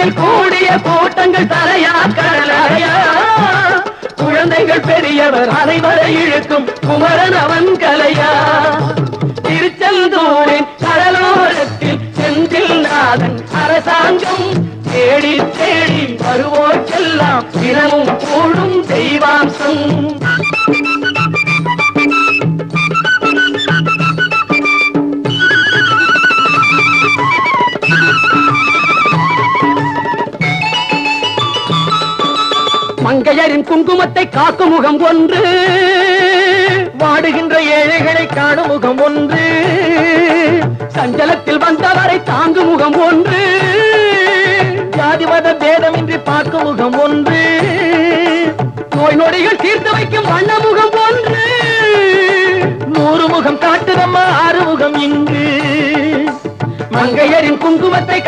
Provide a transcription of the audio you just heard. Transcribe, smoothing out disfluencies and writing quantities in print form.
கோயிலில் கூடிய கூட்டங்கள் தலையா கடலையா குழந்தைகள் பெரியவர் அனைவரை இழுக்கும் குமரன் அவன் கலையா திருச்செந்தூரின் கடலோரத்தில் செந்தில் நாதன் அரசாங்கம் தேடி தேடி வருவோர்க்கெல்லாம் தினமும் கூடும் தெய்வாம்சம் மங்கையரின் குங்குமத்தை காக்கும் முகம் ஒன்று வாடுகின்ற ஏழைகளை காணும் முகம் ஒன்று சஞ்சலத்தில் வந்தவரை தாங்கும் முகம் ஒன்று ஜாதி மத பேதமின்றி பார்க்கும் முகம் ஒன்று நோய் நொடிகள் தீர்த்து வைக்கும் வண்ண முகம் ஒன்று 100 முகம் காட்டுதம்மா 6 முகம் இங்கு மங்கையரின் குங்குமத்தை